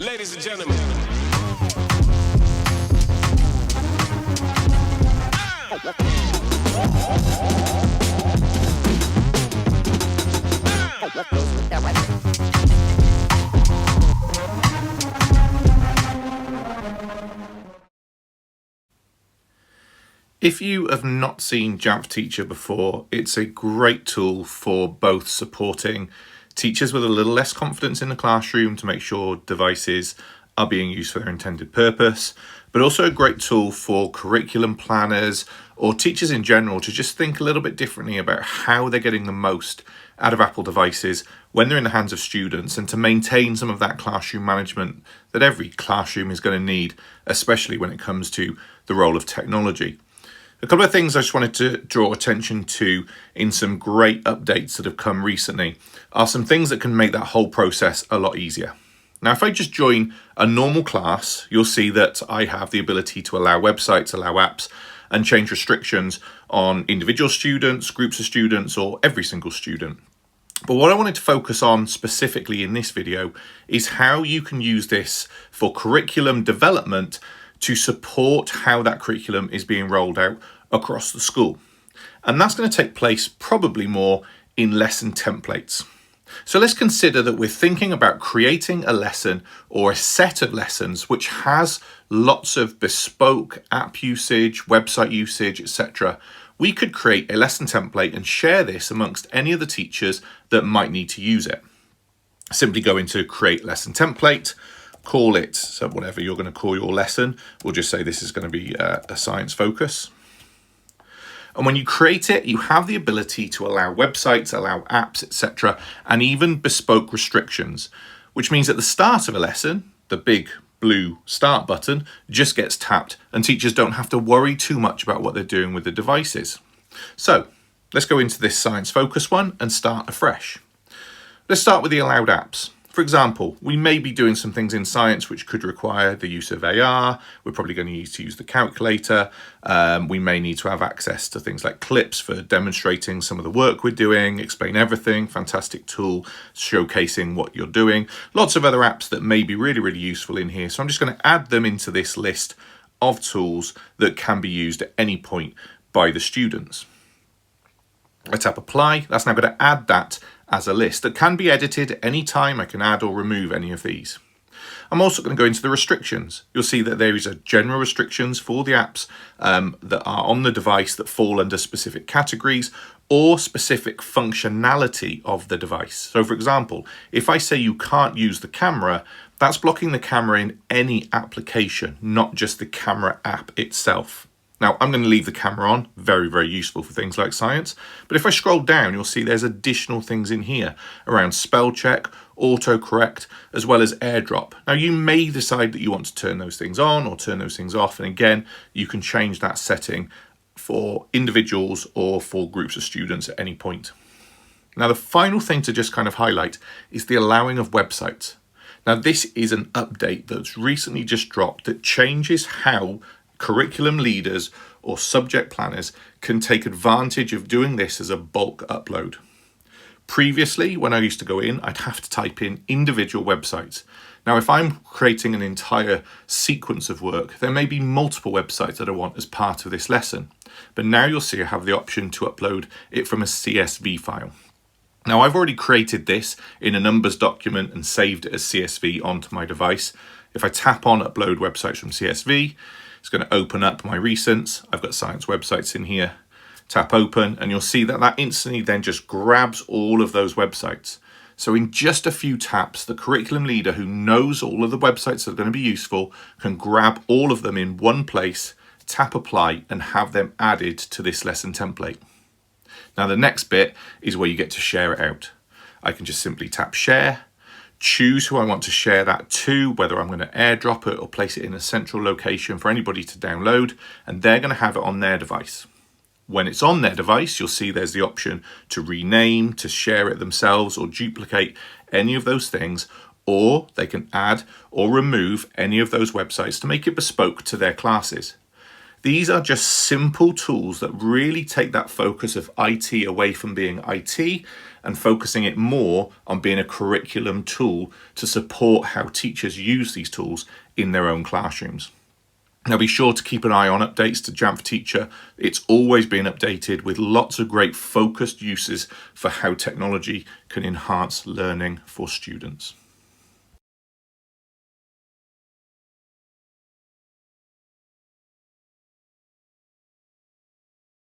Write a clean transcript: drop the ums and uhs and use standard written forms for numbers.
Ladies and gentlemen. If you have not seen Jamf Teacher before, it's a great tool for both supporting teachers with a little less confidence in the classroom to make sure devices are being used for their intended purpose, but also a great tool for curriculum planners or teachers in general to just think a little bit differently about how they're getting the most out of Apple devices when they're in the hands of students, and to maintain some of that classroom management that every classroom is going to need, especially when it comes to the role of technology. A couple of things I just wanted to draw attention to in some great updates that have come recently are some things that can make that whole process a lot easier. Now, if I just join a normal class, you'll see that I have the ability to allow websites, allow apps, and change restrictions on individual students, groups of students, or every single student. But what I wanted to focus on specifically in this video is how you can use this for curriculum development to support how that curriculum is being rolled out across the school. And that's going to take place probably more in lesson templates. So let's consider that we're thinking about creating a lesson or a set of lessons which has lots of bespoke app usage, website usage, etc. We could create a lesson template and share this amongst any of the teachers that might need to use it. Simply go into create lesson template, call it, so whatever you're going to call your lesson, we'll just say this is going to be a science focus. And when you create it, you have the ability to allow websites, allow apps, etc., and even bespoke restrictions, which means at the start of a lesson, the big blue start button just gets tapped and teachers don't have to worry too much about what they're doing with the devices. So let's go into this science focus one and start afresh. Let's start with the allowed apps. For example, we may be doing some things in science which could require the use of AR. We're probably going to need to use the calculator. We may need to have access to things like clips for demonstrating some of the work we're doing, Explain Everything, fantastic tool showcasing what you're doing. Lots of other apps that may be really, really useful in here. So I'm just going to add them into this list of tools that can be used at any point by the students. I tap apply. That's now going to add that as a list that can be edited at any time. I can add or remove any of these. I'm also going to go into the restrictions. You'll see that there is a general restrictions for the apps that are on the device that fall under specific categories or specific functionality of the device. So for example, if I say you can't use the camera, that's blocking the camera in any application, not just the camera app itself. Now, I'm going to leave the camera on, very, very useful for things like science. But if I scroll down, you'll see there's additional things in here around spell check, autocorrect, as well as airdrop. Now, you may decide that you want to turn those things on or turn those things off. And again, you can change that setting for individuals or for groups of students at any point. Now, the final thing to just kind of highlight is the allowing of websites. Now, this is an update that's recently just dropped that changes how curriculum leaders or subject planners can take advantage of doing this as a bulk upload. Previously, when I used to go in, I'd have to type in individual websites. Now, if I'm creating an entire sequence of work, there may be multiple websites that I want as part of this lesson. But now you'll see I have the option to upload it from a CSV file. Now, I've already created this in a numbers document and saved it as CSV onto my device. If I tap on upload websites from CSV, it's going to open up my recents. I've got science websites in here. Tap open and you'll see that that instantly then just grabs all of those websites. So in just a few taps, the curriculum leader who knows all of the websites that are going to be useful can grab all of them in one place, tap apply, and have them added to this lesson template. Now the next bit is where you get to share it out. I can just simply tap share, choose who I want to share that to, whether I'm going to airdrop it or place it in a central location for anybody to download, and they're going to have it on their device. When it's on their device, you'll see there's the option to rename, to share it themselves or duplicate any of those things, or they can add or remove any of those websites to make it bespoke to their classes. These are just simple tools that really take that focus of IT away from being IT and focusing it more on being a curriculum tool to support how teachers use these tools in their own classrooms. Now be sure to keep an eye on updates to Jamf Teacher. It's always being updated with lots of great focused uses for how technology can enhance learning for students.